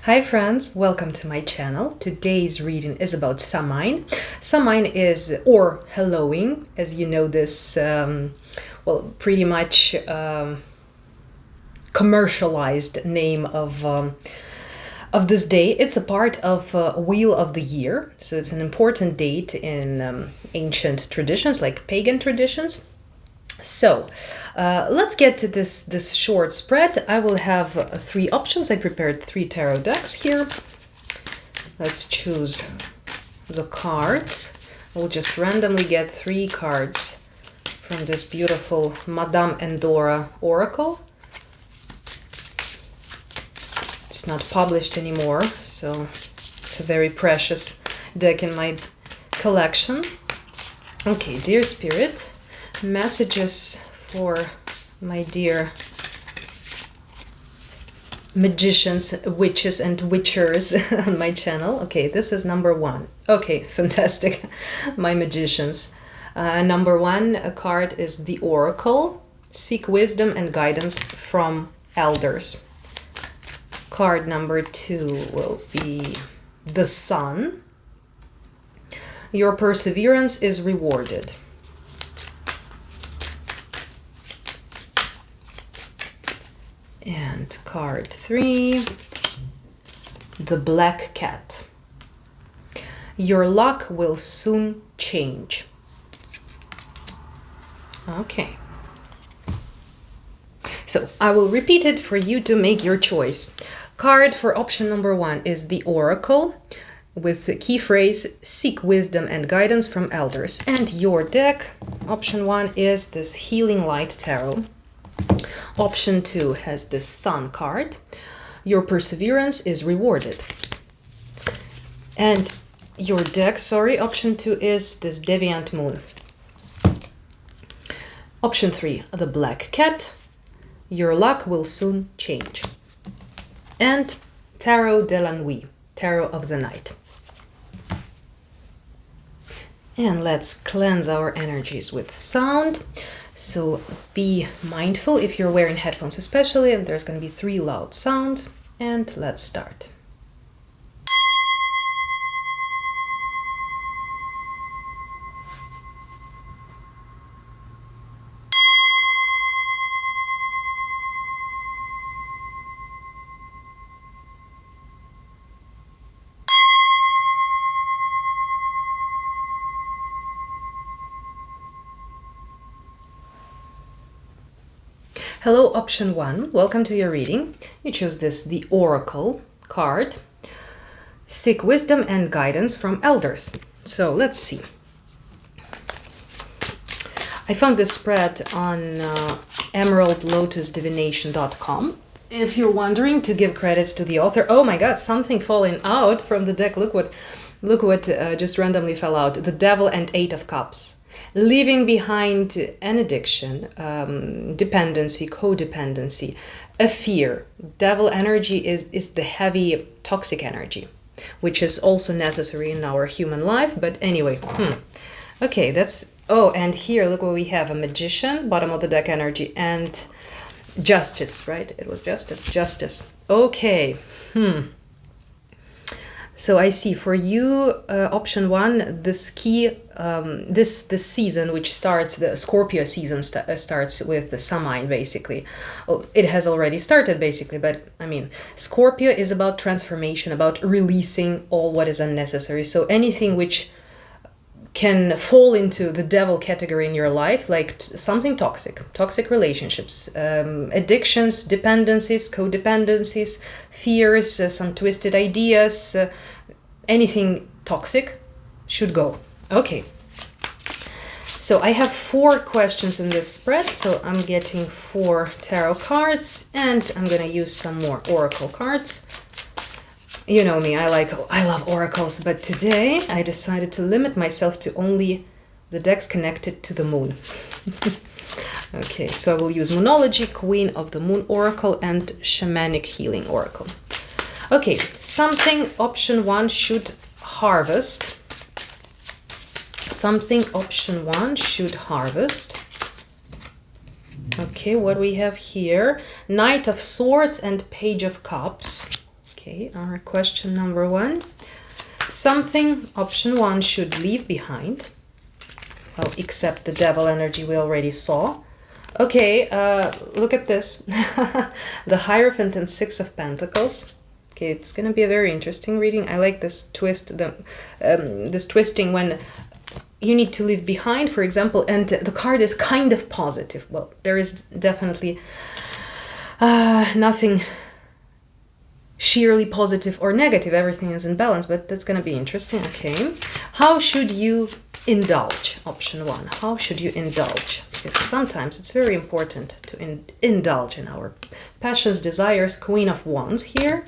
Hi friends, welcome to my channel. Today's reading is about Samhain. Samhain is, or Halloween, as you know this, pretty much commercialized name of this day. It's a part of Wheel of the Year, so it's an important date in ancient traditions, like pagan traditions. So let's get to this short spread. I will have three options. I prepared 3 tarot decks here. Let's choose the cards. We'll just randomly get 3 cards from this beautiful Madame Endora Oracle. It's not published anymore, so it's a very precious deck in my collection. Okay, dear Spirit, messages for my dear magicians, witches, and witchers on my channel. Okay, this is number 1. Okay, fantastic. My magicians. Number 1 card is the Oracle. Seek wisdom and guidance from elders. Card number 2 will be the Sun. Your perseverance is rewarded. And card 3, the Black Cat. Your luck will soon change. Okay. So I will repeat it for you to make your choice. Card for option number 1 is the Oracle, with the key phrase, seek wisdom and guidance from elders. And your deck, option 1, is this Healing Light Tarot. Option 2 has the Sun card. Your perseverance is rewarded. And your deck, option 2 is this Deviant Moon. Option 3, the Black Cat. Your luck will soon change. And Tarot de la Nuit, Tarot of the Night. And let's cleanse our energies with sound. So be mindful if you're wearing headphones especially, and there's going to be 3 loud sounds. And let's start. Hello, option 1. Welcome to your reading. You chose the Oracle card. Seek wisdom and guidance from elders. So let's see. I found this spread on emeraldlotusdivination.com. If you're wondering, to give credits to the author. Oh my god, something falling out from the deck. Look what just randomly fell out. The Devil and 8 of Cups. Leaving behind an addiction, dependency, codependency, a fear. Devil energy is the heavy toxic energy, which is also necessary in our human life. But anyway, okay, that's... Oh, and here, look what we have. A Magician, bottom of the deck energy, and Justice, right? It was Justice. Okay, So I see for you, option 1, this key, this season, which starts, the Scorpio season starts with the Samhain, basically. Well, it has already started, basically, but I mean, Scorpio is about transformation, about releasing all what is unnecessary. So anything which can fall into the devil category in your life, like something toxic relationships, addictions, dependencies, codependencies, fears, some twisted ideas, anything toxic should go. Okay. So I have 4 questions in this spread, so I'm getting 4 tarot cards, and I'm gonna use some more oracle cards. You know me, I love oracles, but today I decided to limit myself to only the decks connected to the moon. Okay, so I will use Moonology, Queen of the Moon Oracle, and Shamanic Healing Oracle. Okay, something option 1 should harvest. Something option 1 should harvest. Okay, what we have here? Knight of Swords and Page of Cups. Okay, our question number 1. Something option 1 should leave behind. Well, except the devil energy we already saw. Okay, look at this. The Hierophant and 6 of Pentacles. Okay, it's going to be a very interesting reading. I like this twist, this twisting when you need to leave behind, for example, and the card is kind of positive. Well, there is definitely nothing sheerly positive or negative. Everything is in balance, but that's going to be interesting. Okay, how should you indulge? Option 1. How should you indulge? Because sometimes it's very important to indulge in our passions, desires. Queen of Wands here.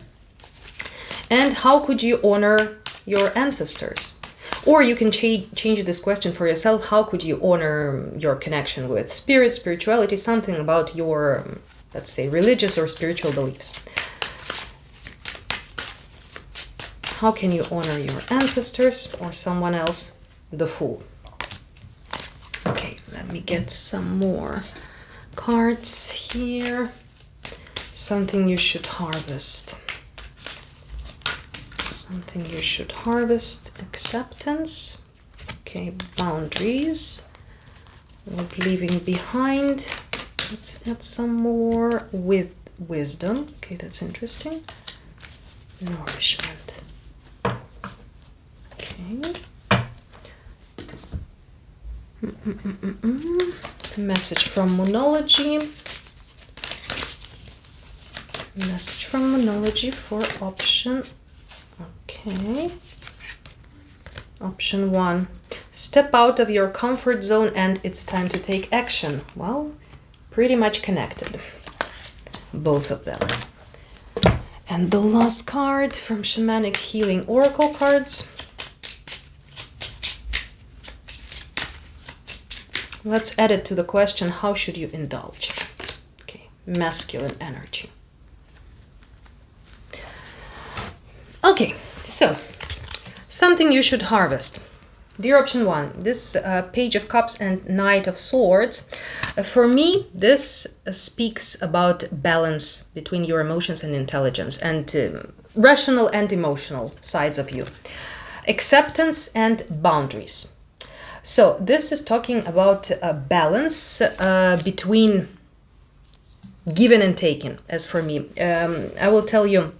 And how could you honor your ancestors? Or you can change this question for yourself. How could you honor your connection with spirit, spirituality, something about your, let's say, religious or spiritual beliefs? How can you honor your ancestors or someone else? The Fool. Okay, let me get some more cards here. Something you should harvest. Something you should harvest. Acceptance. Okay, boundaries. With leaving behind. Let's add some more with wisdom. Okay, that's interesting. Nourishment. Okay. Message from Moonology. Message from Moonology for option. Okay. Option 1. Step out of your comfort zone and it's time to take action. Well, pretty much connected. Both of them. And the last card from Shamanic Healing Oracle cards. Let's add it to the question, how should you indulge? Okay, masculine energy. Okay, so, something you should harvest. Dear option 1, this Page of Cups and Knight of Swords. For me, this speaks about balance between your emotions and intelligence and rational and emotional sides of you. Acceptance and boundaries. So this is talking about a balance between giving and taking, as for me. I will tell you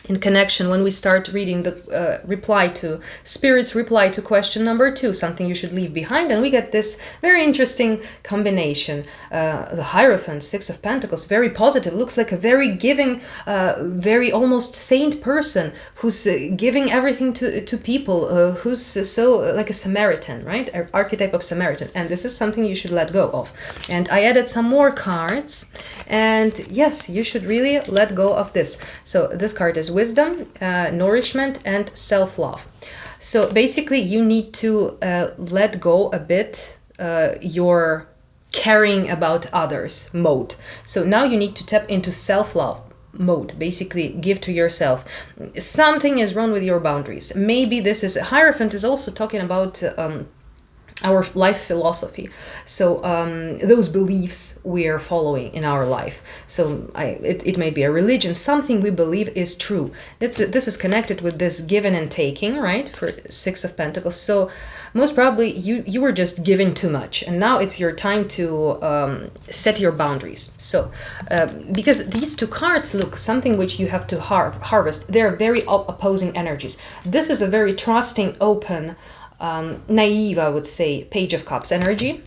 in connection when we start reading the reply to Spirit's reply to question number 2, something you should leave behind, and we get this very interesting combination. The Hierophant, 6 of Pentacles, very positive, looks like a very giving, very almost saint person who's giving everything to people, who's so like a Samaritan, right? Archetype of Samaritan, and this is something you should let go of. And I added some more cards, and yes, you should really let go of this. So this card is wisdom, nourishment, and self-love. So basically you need to let go a bit your caring about others mode. So now you need to tap into self-love mode, basically give to yourself. Something is wrong with your boundaries. Maybe this is, Hierophant is also talking about our life philosophy, so those beliefs we are following in our life. So it may be a religion, something we believe is true. This is connected with this giving and taking, right, for 6 of Pentacles. So most probably you were just giving too much, and now it's your time to set your boundaries. So because these two cards look something which you have to harvest, they're very opposing energies. This is a very trusting, open, naive, I would say, Page of Cups energy,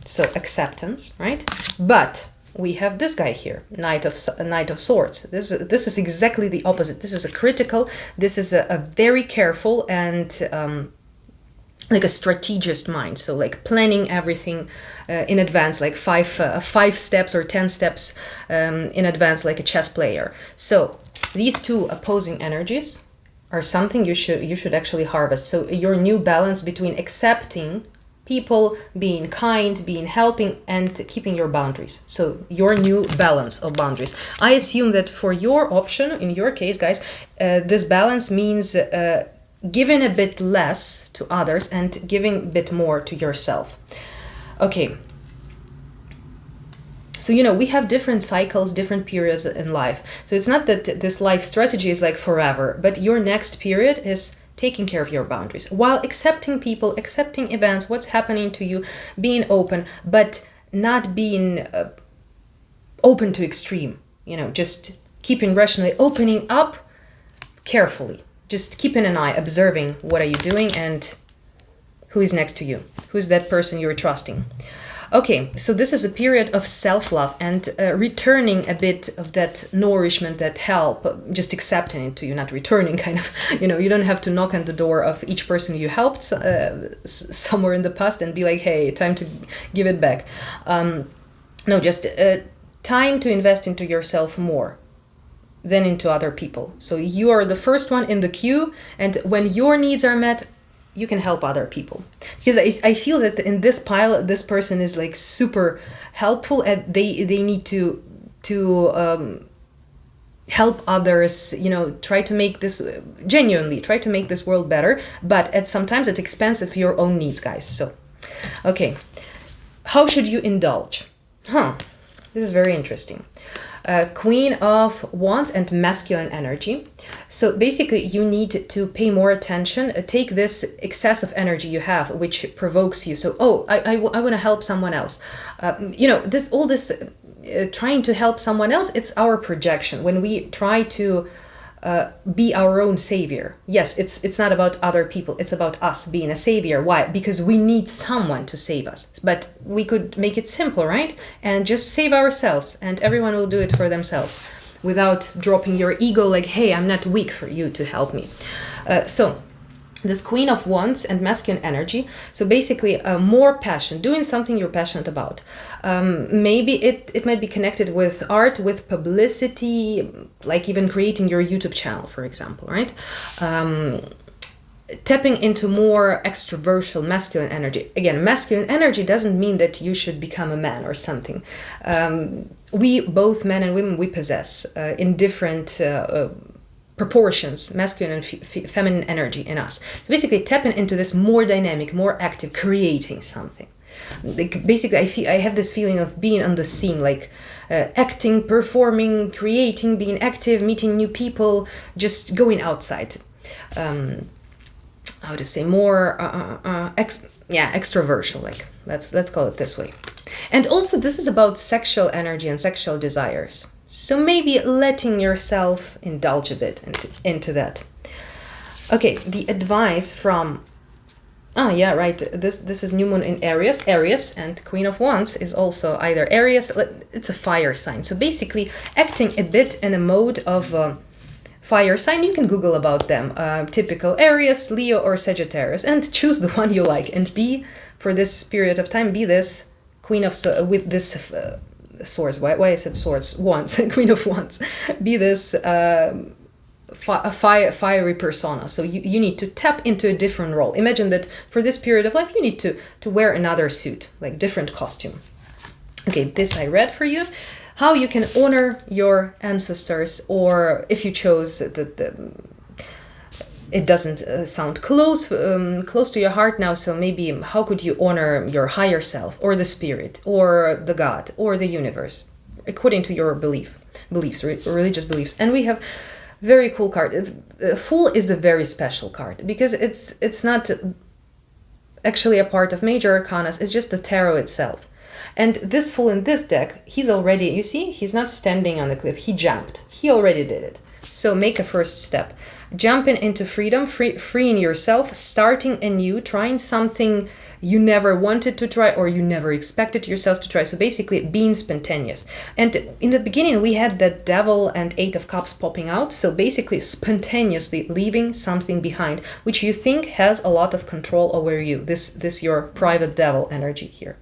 so acceptance, right? But we have this guy here, Knight of Swords. This is exactly the opposite. This is a critical. This is a very careful and like a strategist mind. So like planning everything in advance, like five steps or 10 steps in advance, like a chess player. So these two opposing energies are something you should actually harvest. So your new balance between accepting people, being kind, being helping, and keeping your boundaries. So your new balance of boundaries. I assume that for your option, in your case, guys, this balance means giving a bit less to others and giving a bit more to yourself. Okay. So, we have different cycles, different periods in life. So it's not that this life strategy is like forever, but your next period is taking care of your boundaries while accepting people, accepting events, what's happening to you, being open, but not being open to extreme, just keeping rationally, opening up carefully, just keeping an eye, observing what are you doing and who is next to you, who's that person you're trusting. Okay, so this is a period of self-love and returning a bit of that nourishment, that help, just accepting it to you, not returning kind of, you don't have to knock on the door of each person you helped somewhere in the past and be like, hey, time to give it back. No, just time to invest into yourself more than into other people. So you are the first one in the queue, and when your needs are met, you can help other people. Because I feel that in this pile, this person is like super helpful, and they need to help others, try to make this, genuinely try to make this world better, but sometimes at expense of your own needs, guys. So, okay. How should you indulge? This is very interesting. Queen of Wands and masculine energy. So basically you need to pay more attention, take this excessive energy you have, which provokes you. So, I want to help someone else. This trying to help someone else, it's our projection. When we try to be our own savior. Yes, it's not about other people, it's about us being a savior. Why? Because we need someone to save us. But we could make it simple, right? And just save ourselves, and everyone will do it for themselves without dropping your ego like, hey, I'm not weak for you to help me. So this Queen of Wands and masculine energy. So basically more passion, doing something you're passionate about. Maybe it might be connected with art, with publicity, like even creating your YouTube channel, for example, right? Tapping into more extroverted masculine energy. Again, masculine energy doesn't mean that you should become a man or something. We, both men and women, we possess in different proportions, masculine and feminine energy in us. So basically tapping into this more dynamic, more active, creating something. Like basically I have this feeling of being on the scene, like acting, performing, creating, being active, meeting new people, just going outside. How to say, more extroversion, like let's call it this way. And also this is about sexual energy and sexual desires. So maybe letting yourself indulge a bit into that. Okay, the advice from, this is new moon in Aries, and Queen of Wands is also either Aries, it's a fire sign. So basically acting a bit in a mode of fire sign. You can Google about them, typical Aries, Leo or Sagittarius, and choose the one you like, and be, for this period of time, be this Queen of, with this swords, why I said swords, wands, Queen of Wands, be this fiery persona. So you need to tap into a different role. Imagine that for this period of life you need to wear another suit, like different costume. Okay, this I read for you. How you can honor your ancestors, or if you chose it doesn't sound close to your heart now, so maybe how could you honor your higher self, or the spirit, or the God, or the universe, according to your beliefs, religious beliefs. And we have very cool card. Fool is a very special card because it's not actually a part of major arcanas, it's just the tarot itself. And this Fool in this deck, he's already, you see, he's not standing on the cliff, he jumped, he already did it. So make a first step. Jumping into freedom, freeing yourself, starting anew, trying something you never wanted to try or you never expected yourself to try. So basically being spontaneous. And in the beginning we had that Devil and Eight of Cups popping out. So basically spontaneously leaving something behind, which you think has a lot of control over you. This your private devil energy here.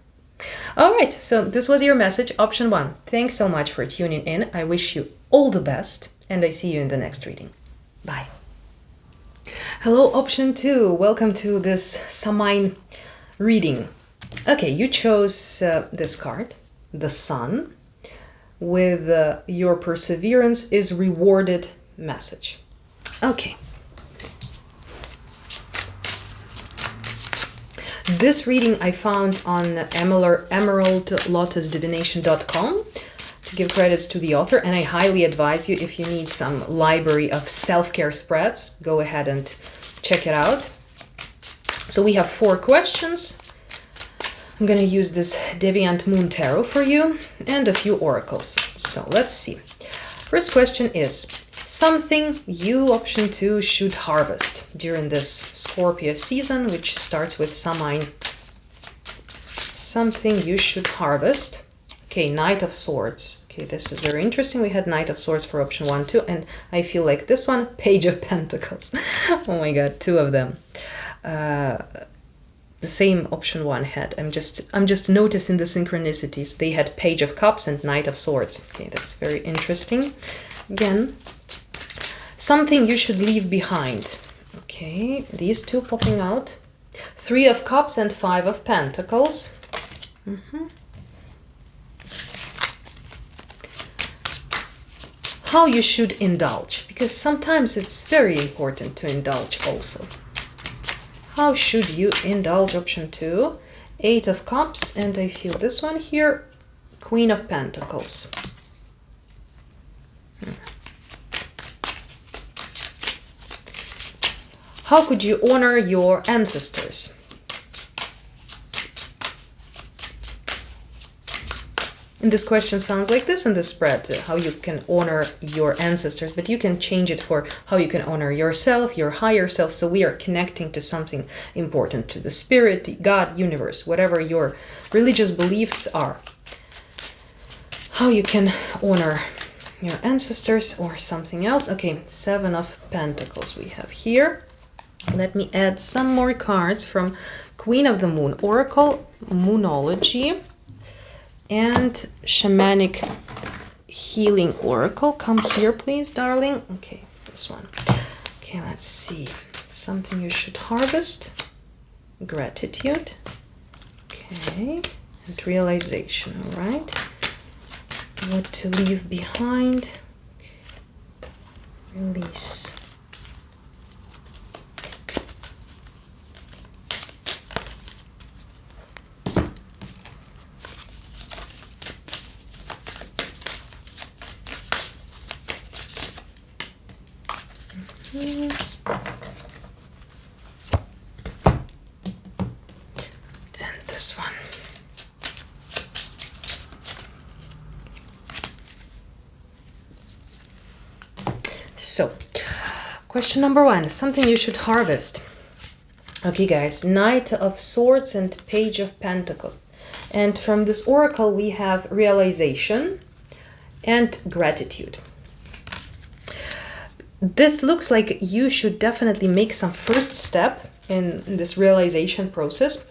All right, so this was your message, option 1. Thanks so much for tuning in. I wish you all the best, and I see you in the next reading. Bye. Hello, option 2. Welcome to this Samhain reading. Okay, you chose this card, the Sun, with your perseverance is rewarded message. Okay. This reading I found on emeraldlotusdivination.com. to give credits to the author, and I highly advise you, if you need some library of self-care spreads, go ahead and check it out. So we have 4 questions. I'm gonna use this Deviant Moon Tarot for you and a few oracles. So let's see. First question is, something you, option 2, should harvest during this Scorpio season, which starts with Samhain. Something you should harvest. Okay, Knight of Swords. Okay, this is very interesting. We had Knight of Swords for option 1 too, and I feel like this one, Page of Pentacles. Oh my god, 2 of them. The same option 1 had. I'm just noticing the synchronicities. They had Page of Cups and Knight of Swords. Okay, that's very interesting. Again, something you should leave behind. Okay, these 2 popping out. 3 of Cups and 5 of Pentacles. How you should indulge, because sometimes it's very important to indulge also. How should you indulge, option 2? 8 of Cups, and I feel this one here, Queen of Pentacles. How could you honor your ancestors? And this question sounds like this in the spread, how you can honor your ancestors, but you can change it for how you can honor yourself, your higher self. So we are connecting to something important, to the spirit, God, universe, whatever your religious beliefs are. How you can honor your ancestors or something else. Okay, 7 of Pentacles we have here. Let me add some more cards from Queen of the Moon Oracle, Moonology, and Shamanic Healing Oracle. Come here, please, darling. Okay, this one. Okay, let's see. Something you should harvest. Gratitude. Okay, and realization, all right. What to leave behind. Okay. Release. And this one. So, question number 1, something you should harvest. Okay, guys, Knight of Swords and Page of Pentacles. And from this oracle, we have realization and gratitude. This looks like you should definitely make some first step in this realization process.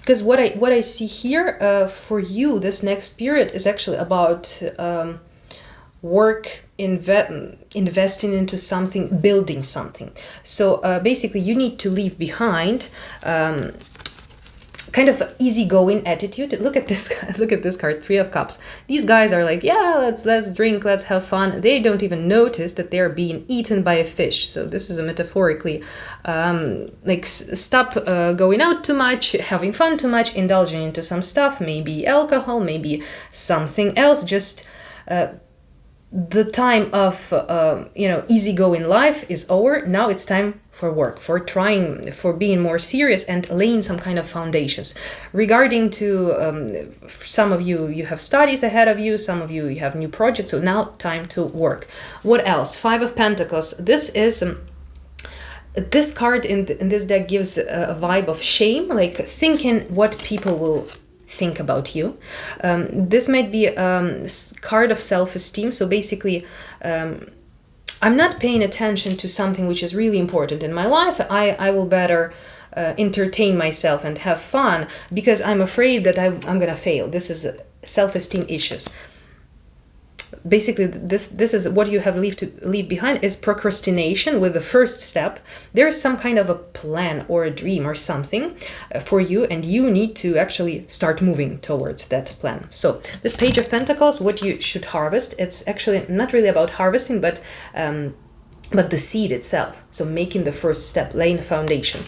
Because what I see here for you, this next period is actually about work, investing into something, building something. So basically you need to leave behind kind of easygoing attitude. Look at this card, 3 of Cups. These guys are like, yeah, let's drink, let's have fun. They don't even notice that they're being eaten by a fish. So this is a metaphorically like stop going out too much, having fun too much, indulging into some stuff, maybe alcohol, maybe something else. Just the time of easygoing life is over. Now it's time for work, for trying, for being more serious and laying some kind of foundations. Regarding to some of you, you have studies ahead of you, some of you have new projects, so now time to work. What else? 5 of Pentacles. This is this card in this deck gives a vibe of shame, like thinking what people will think about you. This might be a card of self-esteem. So basically, I'm not paying attention to something which is really important in my life. I will better entertain myself and have fun because I'm afraid that I'm gonna fail. This is self-esteem issues. Basically, this is what you have to leave behind is procrastination with the first step. There is some kind of a plan or a dream or something for you, and you need to actually start moving towards that plan. So this Page of Pentacles, what you should harvest, it's actually not really about harvesting, but but the seed itself. So making the first step, laying the foundation.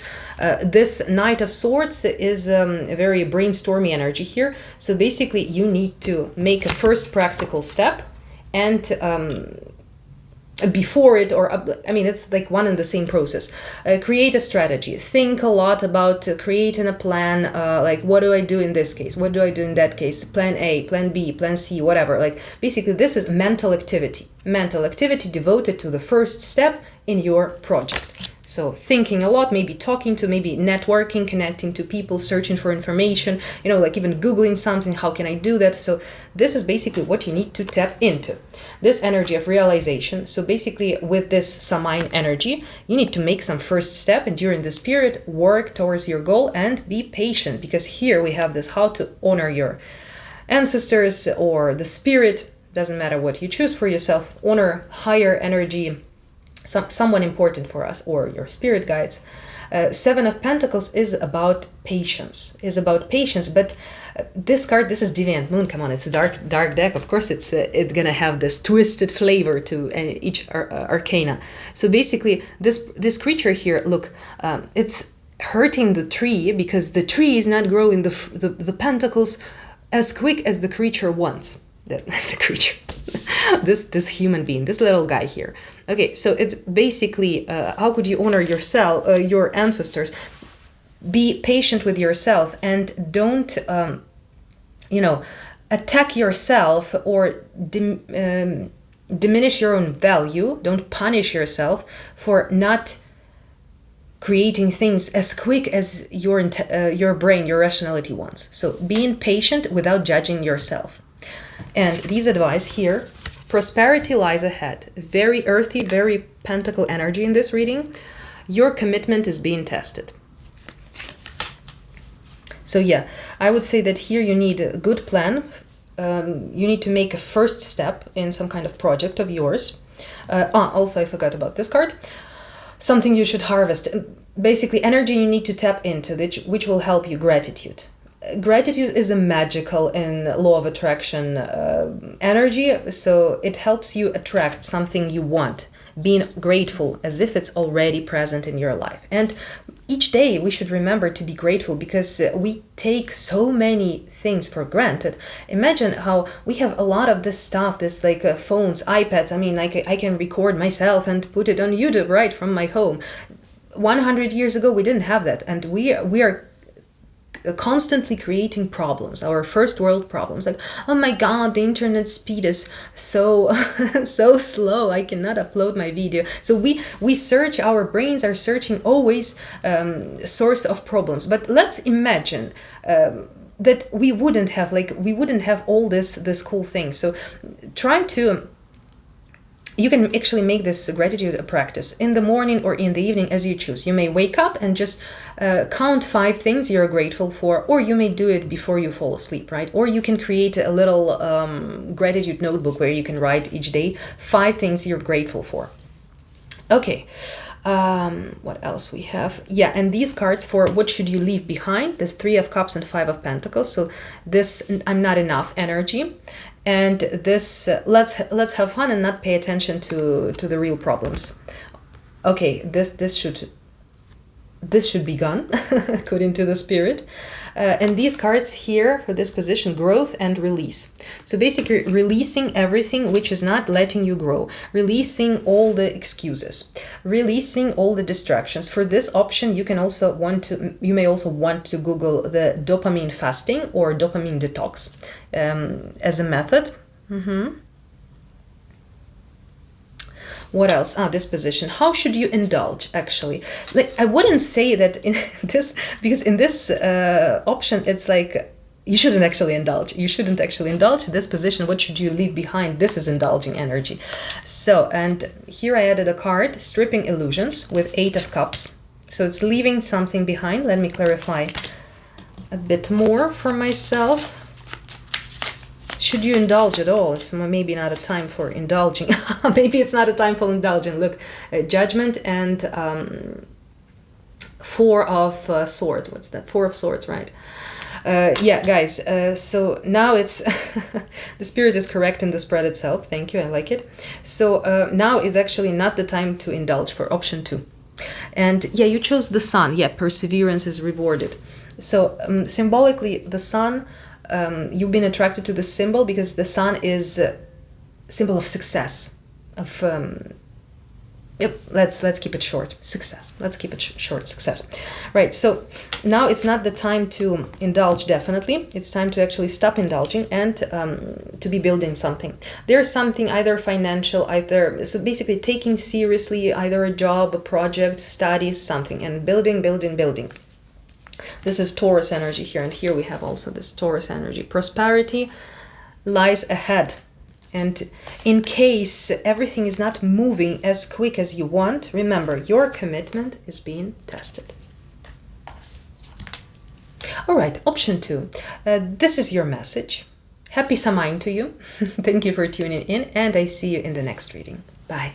This Knight of Swords is a very brainstormy energy here. So basically you need to make a first practical step, and before it, or I mean, it's like one and the same process. Create a strategy. Think a lot about creating a plan. Like, what do I do in this case? What do I do in that case? Plan A, plan B, plan C, whatever. Like, basically, this is mental activity. Mental activity devoted to the first step in your project. So thinking a lot, maybe talking to, maybe networking, connecting to people, searching for information, you know, like even Googling something, how can I do that? So this is basically what you need to tap into. This energy of realization. So basically with this Samhain energy, you need to make some first step, and during this period, work towards your goal and be patient, because here we have this how to honor your ancestors or the spirit, doesn't matter what you choose for yourself, honor higher energy, someone important for us, or your spirit guides. Seven of Pentacles is about patience, but this card, this is Deviant Moon, come on, it's a dark deck, of course it's gonna have this twisted flavor to each arcana. So basically this creature here, look, it's hurting the tree because the tree is not growing the pentacles as quick as the creature wants. The creature, this human being, this little guy here. Okay, so it's basically how could you honor yourself, your ancestors? Be patient with yourself, and don't attack yourself or diminish your own value. Don't punish yourself for not creating things as quick as your brain, your rationality wants. So being patient without judging yourself. And these advice here, prosperity lies ahead. Very earthy, very pentacle energy in this reading. Your commitment is being tested. So yeah, I would say that here you need a good plan. You need to make a first step in some kind of project of yours. Also, I forgot about this card. Something you should harvest. Basically, energy you need to tap into, which will help you. Gratitude. Gratitude is a magical and law of attraction energy, so it helps you attract something you want, being grateful as if it's already present in your life. And each day we should remember to be grateful, because we take so many things for granted. Imagine how we have a lot of this stuff, this like phones, iPads. I mean, like I can record myself and put it on YouTube right from my home. 100 years ago we didn't have that, and we are constantly creating problems, our first world problems, like, oh my god, the internet speed is so so slow, I cannot upload my video. So we search, our brains are searching always source of problems. But let's imagine that we wouldn't have all this cool thing. So try to, you can actually make this gratitude a practice in the morning or in the evening, as you choose. You may wake up and just count 5 things you're grateful for, or you may do it before you fall asleep, right? Or you can create a little gratitude notebook where you can write each day 5 things you're grateful for. Okay, what else we have? Yeah, and these cards for what should you leave behind, this 3 of Cups and 5 of Pentacles. So this I'm not enough energy. And this let's have fun and not pay attention to the real problems. Okay, this should be gone according to the spirit. And these cards here for this position, growth and release. So basically releasing everything which is not letting you grow, releasing all the excuses, releasing all the distractions. For this option, you may also want to Google the dopamine fasting or dopamine detox as a method. What else? This position. How should you indulge, actually? Like, I wouldn't say that in this, because in this option, it's like, you shouldn't actually indulge. You shouldn't actually indulge this position. What should you leave behind? This is indulging energy. So, and here I added a card, stripping illusions, with 8 of Cups. So it's leaving something behind. Let me clarify a bit more for myself. Should you indulge at all? It's maybe not a time for indulging. Maybe it's not a time for indulging. Look, Judgment and 4 of Swords. What's that? 4 of Swords, right? Yeah, guys, so now it's the spirit is correct in the spread itself. Thank you, I like it. So now is actually not the time to indulge for option 2. And yeah, you chose the sun. Yeah, perseverance is rewarded. So symbolically, the sun, you've been attracted to the symbol because the sun is a symbol of success, of yep, let's keep it short. Success. Let's keep it short. Success. Right. So now it's not the time to indulge, definitely. It's time to actually stop indulging and to be building something. There's something either financial, either, so basically taking seriously either a job, a project, studies, something, and building. This is Taurus energy here. And here we have also this Taurus energy. Prosperity lies ahead. And in case everything is not moving as quick as you want, remember, your commitment is being tested. All right, option 2. This is your message. Happy Samhain to you. Thank you for tuning in, and I see you in the next reading. Bye.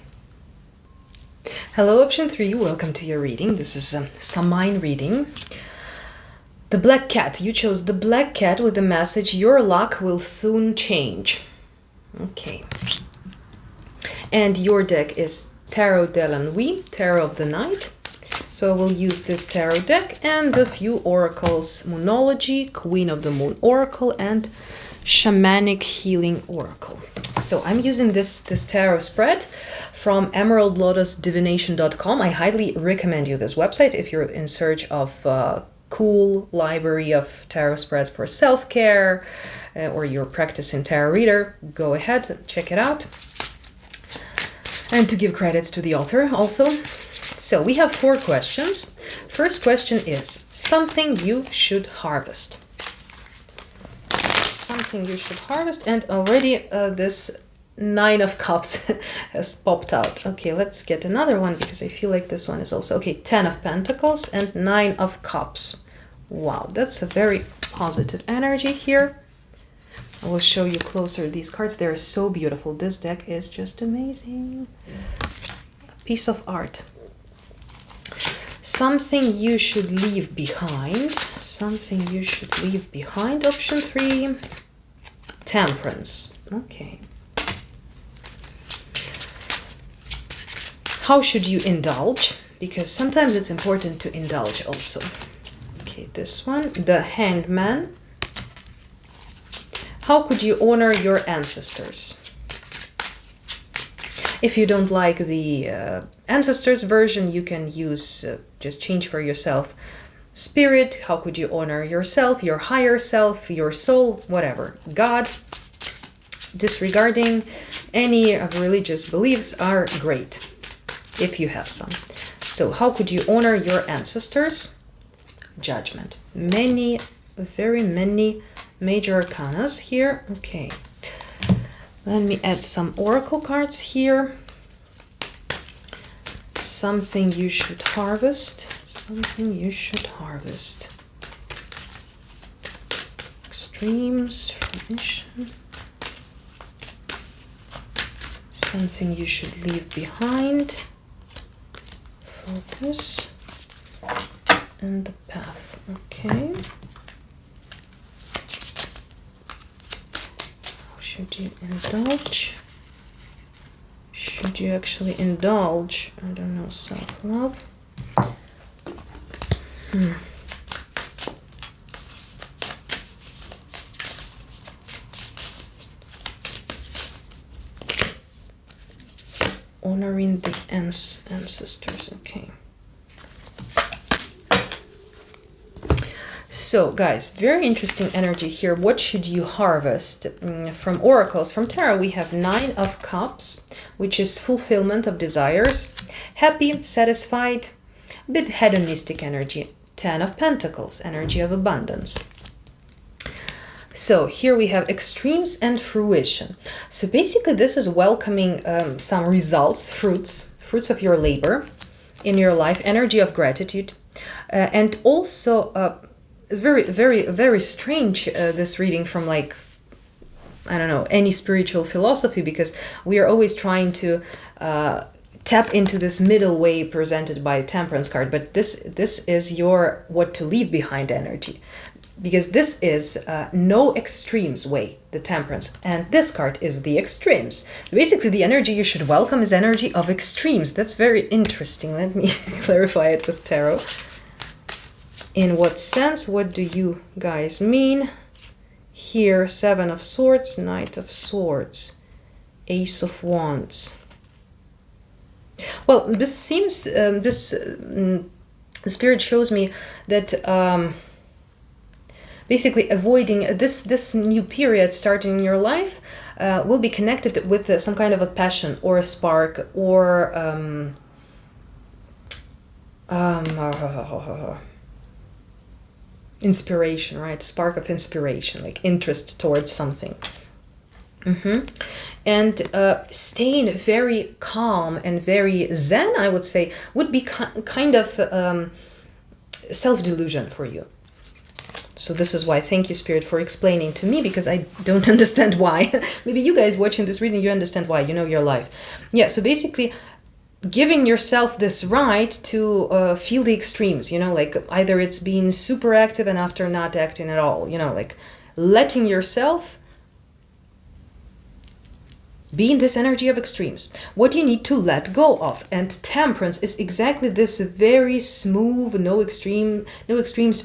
Hello, option 3. Welcome to your reading. This is a Samhain reading. The Black Cat. You chose the Black Cat with the message, your luck will soon change. Okay, and your deck is Tarot de la Nuit, Tarot of the Night. So I will use this tarot deck and a few oracles, Moonology, Queen of the Moon Oracle, and Shamanic Healing Oracle. So I'm using this tarot spread from emeraldlotusdivination.com. I highly recommend you this website if you're in search of a cool library of tarot spreads for self-care, or you're practicing tarot reader. Go ahead, check it out. And to give credits to the author also. So we have 4 questions. First question is something you should harvest. Something you should harvest, and already this 9 of Cups has popped out. Okay, let's get another one because I feel like this one is also okay. 10 of Pentacles and 9 of Cups. Wow, that's a very positive energy here. I will show you closer these cards. They're so beautiful. This deck is just amazing. A piece of art. Something you should leave behind. Something you should leave behind. Option 3. Temperance. Okay. How should you indulge? Because sometimes it's important to indulge also. Okay, this one. The Hanged Man. How could you honor your ancestors? If you don't like the ancestors version, you can use, just change for yourself, spirit. How could you honor yourself, your higher self, your soul, whatever. God, disregarding any of religious beliefs are great, if you have some. So how could you honor your ancestors? Judgment. Many, very many major arcanas here. Okay, let me add some oracle cards here. Something you should harvest. Something you should harvest. Extremes, formation. Something you should leave behind. Focus. And the path. Okay. Should you indulge? Should you actually indulge? I don't know, self-love. Honoring the ancestors, okay. So guys, very interesting energy here. What should you harvest? From oracles, from tarot, we have 9 of Cups, which is fulfillment of desires, happy, satisfied, a bit hedonistic energy. 10 of Pentacles, energy of abundance. So here we have extremes and fruition. So basically this is welcoming some results, fruits of your labor in your life, energy of gratitude, and also it's very strange, this reading from, like, I don't know, any spiritual philosophy, because we are always trying to tap into this middle way presented by Temperance card, but this is your what to leave behind energy. because this is no extremes way, the Temperance, and this card is the extremes. Basically, the energy you should welcome is energy of extremes. That's very interesting. Let me clarify it with tarot. In what sense? What do you guys mean? Here, Seven of Swords, Knight of Swords, Ace of Wands. Well, this seems, the Spirit shows me that basically avoiding this new period starting in your life will be connected with some kind of a passion or a spark or inspiration, right? Spark of inspiration, like interest towards something. And staying very calm and very zen, I would say, would be kind of self-delusion for you. So this is why, thank you, Spirit, for explaining to me, because I don't understand why. Maybe you guys watching this reading, you understand why, you know your life. Yeah, so basically giving yourself this right to feel the extremes, you know, like either it's being super active and after not acting at all, you know, like letting yourself be in this energy of extremes. What you need to let go of. And Temperance is exactly this very smooth, no extremes,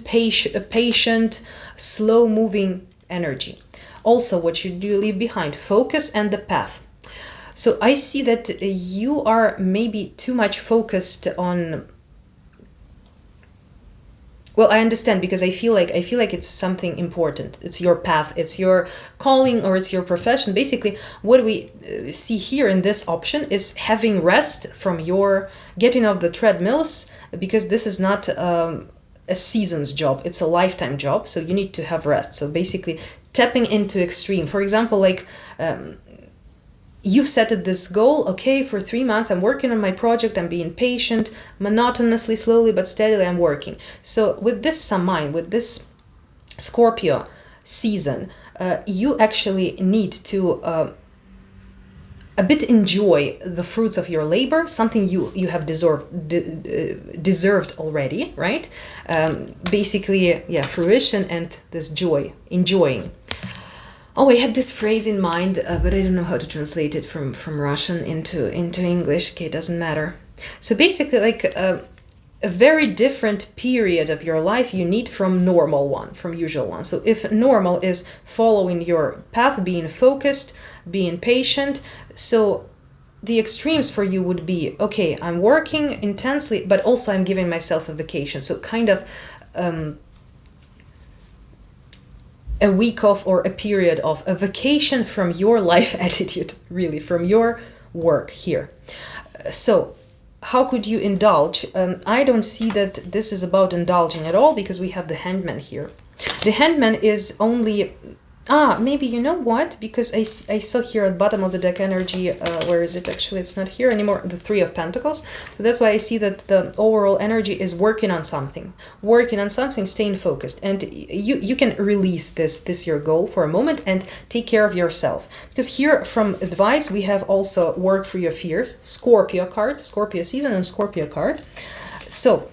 patient, slow-moving energy. Also, what should you leave behind? Focus and the path. So I see that you are maybe too much focused on... Well, I understand, because I feel like it's something important. It's your path, it's your calling, or it's your profession. Basically, what we see here in this option is having rest from your getting off the treadmills, because this is not a season's job, it's a lifetime job. So you need to have rest. So basically, tapping into extreme. For example, like you've set this goal, okay, for 3 months, I'm working on my project, I'm being patient, monotonously, slowly but steadily, I'm working. So with this Samhain, with this Scorpio season, you actually need to a bit enjoy the fruits of your labor, something you have deserved already, right? Basically, yeah, fruition and this joy, enjoying. Oh, I had this phrase in mind, but I don't know how to translate it from Russian into English. Okay, it doesn't matter. So basically, like a very different period of your life you need from normal one, from usual one. So if normal is following your path, being focused, being patient, so the extremes for you would be, okay, I'm working intensely, but also I'm giving myself a vacation. So kind of a week off or a period of a vacation from your life attitude, really, from your work here. So how could you indulge? I don't see that this is about indulging at all, because we have the Hangman here. The Hangman is only... maybe, you know what? Because I saw here at the bottom of the deck energy, where is it actually? It's not here anymore, the Three of Pentacles. So that's why I see that the overall energy is working on something, staying focused. And you can release this your goal for a moment and take care of yourself. Because here from advice, we have also work for your fears, Scorpio card, Scorpio season and Scorpio card. So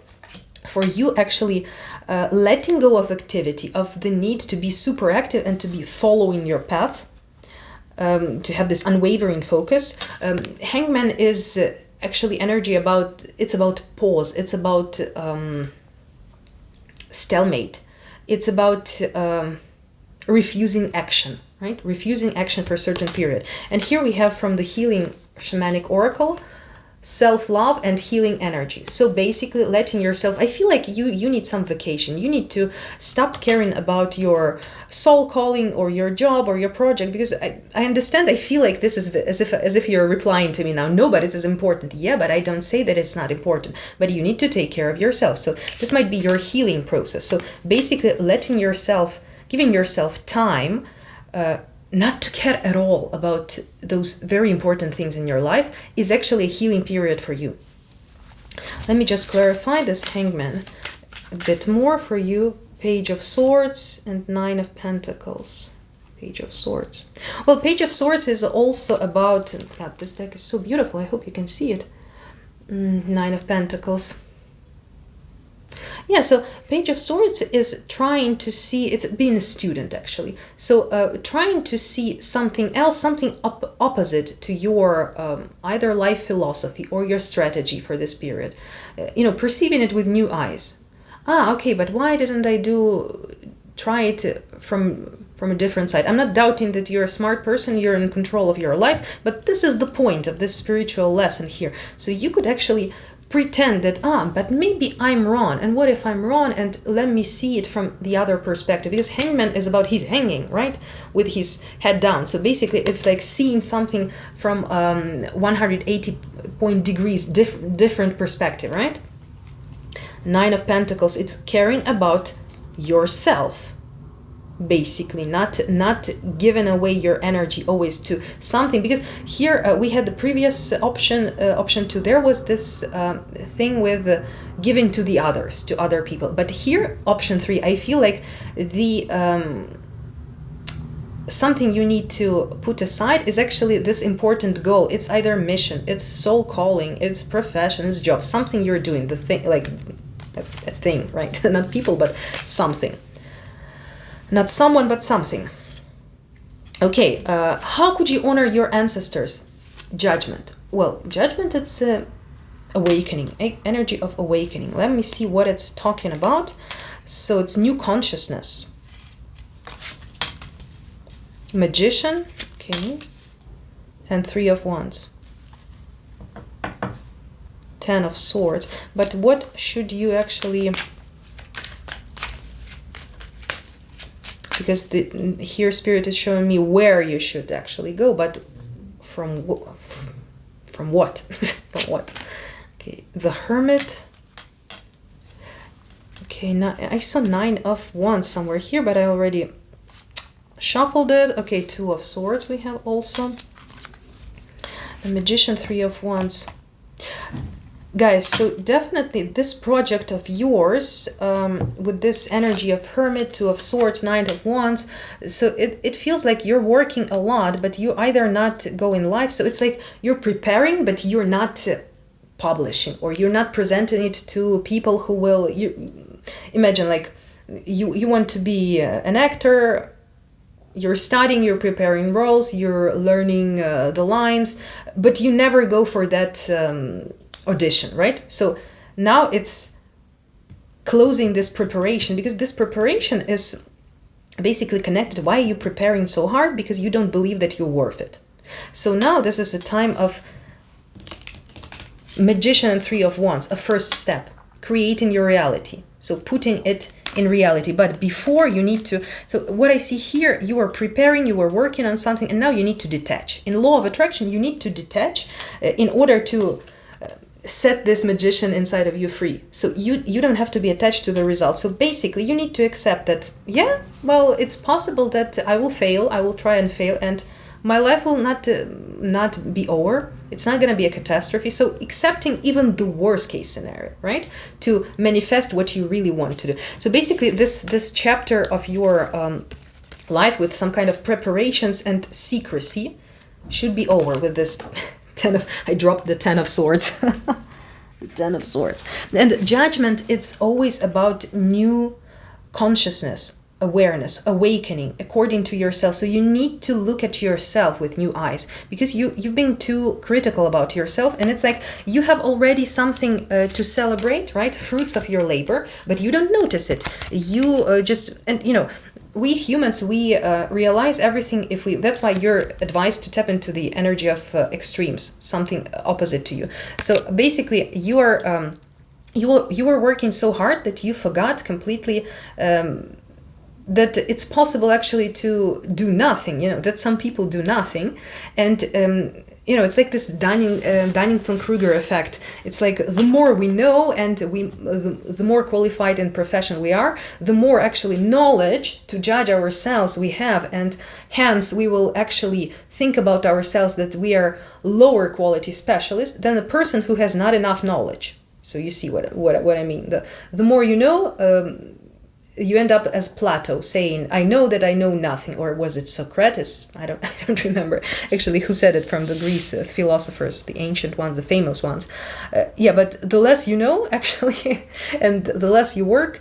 for you actually letting go of activity, of the need to be super active and to be following your path, to have this unwavering focus. Hangman is actually energy about, it's about pause, it's about stalemate, it's about refusing action, right? Refusing action for a certain period. And here we have from the Healing Shamanic Oracle, self-love and healing energy. So basically letting yourself, I feel like you need some vacation. You need to stop caring about your soul calling or your job or your project, because I understand, I feel like this is as if you're replying to me now. No, but it is important. Yeah, but I don't say that it's not important, but you need to take care of yourself. So this might be your healing process. So basically letting yourself, giving yourself time, not to care at all about those very important things in your life is actually a healing period for you. Let me just clarify this Hangman a bit more for you. Page of Swords and Nine of Pentacles. Page of Swords. Well, Page of Swords is also about... God, this deck is so beautiful. I hope you can see it. Nine of Pentacles. Yeah, so Page of Swords is trying to see, it's being a student actually. So trying to see something else, something opposite to your either life philosophy or your strategy for this period. Perceiving it with new eyes. Okay, but why didn't I try it from a different side? I'm not doubting that you're a smart person, you're in control of your life, but this is the point of this spiritual lesson here. So you could actually pretend that, but maybe I'm wrong, and what if I'm wrong, and let me see it from the other perspective, because Hangman is about he's hanging, right, with his head down. So basically it's like seeing something from 180 degrees different perspective, right? Nine of Pentacles, it's caring about yourself, basically, not giving away your energy always to something, because here we had the previous option 2, there was this thing with giving to the others, to other people, but here option 3, I feel like the something you need to put aside is actually this important goal. It's either mission, it's soul calling, it's profession, it's job, something you're doing, the thing, like a thing, right? Not people, but something. Not someone, but something. Okay, how could you honor your ancestors? Judgment. Well, judgment, it's awakening, energy of awakening. Let me see what it's talking about. So it's new consciousness. Magician, okay, and 3 of Wands. 10 of Swords. But what should you actually... Because here Spirit is showing me where you should actually go, but from what? From what? Okay, the Hermit. Okay, now I saw 9 of Wands somewhere here, but I already shuffled it. Okay, 2 of Swords we have also. The Magician, 3 of Wands. Guys, so definitely this project of yours, with this energy of Hermit, 2 of Swords, 9 of Wands, so it feels like you're working a lot, but you either not going live, so it's like you're preparing, but you're not publishing, or you're not presenting it to people who will... Imagine, like, you want to be an actor, you're studying, you're preparing roles, you're learning the lines, but you never go for that... audition, right? So now it's closing this preparation, because this preparation is basically connected. Why are you preparing so hard? Because you don't believe that you're worth it. So now this is a time of Magician and 3 of Wands, a first step, creating your reality. So putting it in reality. But before you need to... So what I see here, you are preparing, you are working on something, and now you need to detach. In Law of Attraction, you need to detach in order to... set this magician inside of you free. So you don't have to be attached to the result. So basically you need to accept that, yeah, well, it's possible that I will fail, I will try and fail, and my life will not be over. It's not going to be a catastrophe. So accepting even the worst case scenario, right? To manifest what you really want to do. So basically this chapter of your life with some kind of preparations and secrecy should be over with this I dropped the 10 of Swords. The 10 of Swords. And judgment, it's always about new consciousness, awareness, awakening according to yourself. So you need to look at yourself with new eyes, because you've been too critical about yourself, and it's like you have already something to celebrate, right? Fruits of your labor, but you don't notice it. You we humans, we realize everything if we... That's why you're advised to tap into the energy of extremes, something opposite to you. So basically, you were working so hard that you forgot completely that it's possible actually to do nothing. That some people do nothing, and it's like this Dunning-Kruger effect. It's like the more we know and the more qualified in profession we are, the more actually knowledge to judge ourselves we have, and hence we will actually think about ourselves that we are lower quality specialists than the person who has not enough knowledge. So you see what I mean. The more you know, you end up as Plato saying, I know that I know nothing. Or was it Socrates? I don't remember actually who said it from the Greece philosophers, the ancient ones, the famous ones. Yeah, but the less you know, actually, and the less you work,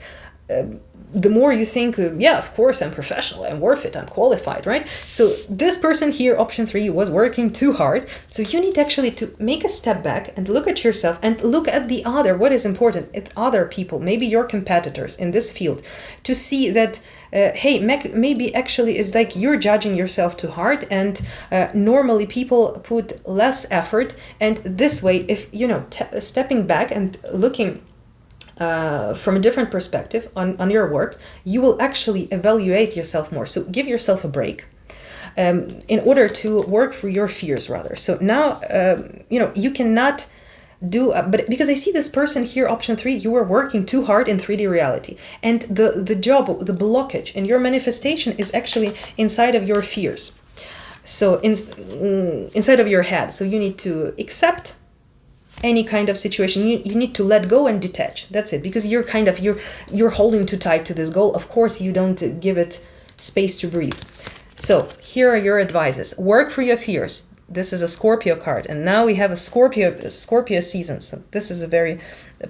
the more you think, yeah, of course, I'm professional, I'm worth it, I'm qualified, right? So this person here, option 3, was working too hard. So you need actually to make a step back and look at yourself and look at the other, what is important, at other people, maybe your competitors in this field, to see that, hey, maybe actually it's like you're judging yourself too hard, and normally people put less effort. And this way, if, stepping back and looking from a different perspective on your work, you will actually evaluate yourself more. So give yourself a break in order to work through your fears rather. So now, you cannot do, but because I see this person here, option 3, you were working too hard in 3D reality. And the job, the blockage in your manifestation is actually inside of your fears. So inside of your head. So you need to accept any kind of situation. You need to let go and detach. That's it. Because you're holding too tight to this goal. Of course, you don't give it space to breathe. So here are your advices. Work through your fears. This is a Scorpio card, and now we have a Scorpio season. So this is a very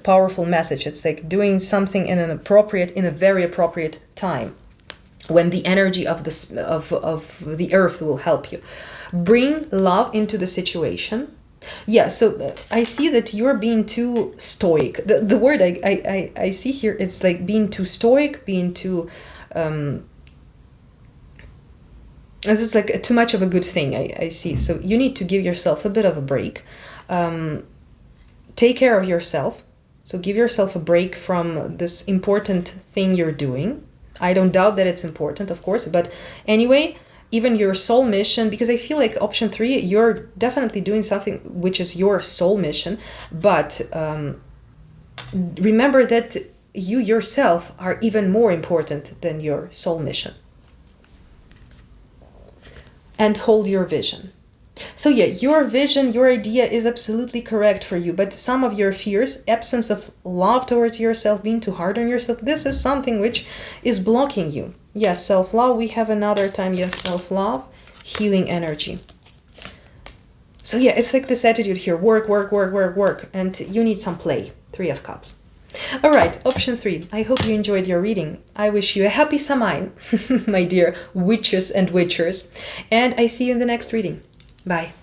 powerful message. It's like doing something in a very appropriate time, when the energy of the earth will help you. Bring love into the situation. Yeah, so I see that you're being too stoic. The word I see here, it's like being too stoic, being too... this is like too much of a good thing, I see. So you need to give yourself a bit of a break. Take care of yourself. So give yourself a break from this important thing you're doing. I don't doubt that it's important, of course. But anyway, even your soul mission, because I feel like option 3, you're definitely doing something which is your soul mission. But remember that you yourself are even more important than your soul mission. And hold your vision. So yeah, your vision, your idea is absolutely correct for you, but some of your fears, absence of love towards yourself, being too hard on yourself, this is something which is blocking you. Yes, self-love, we have another time, yes, self-love, healing energy. So yeah, it's like this attitude here, work, and you need some play, 3 of Cups. All right, option 3. I hope you enjoyed your reading. I wish you a happy Samhain, my dear witches and witchers. And I see you in the next reading. Bye.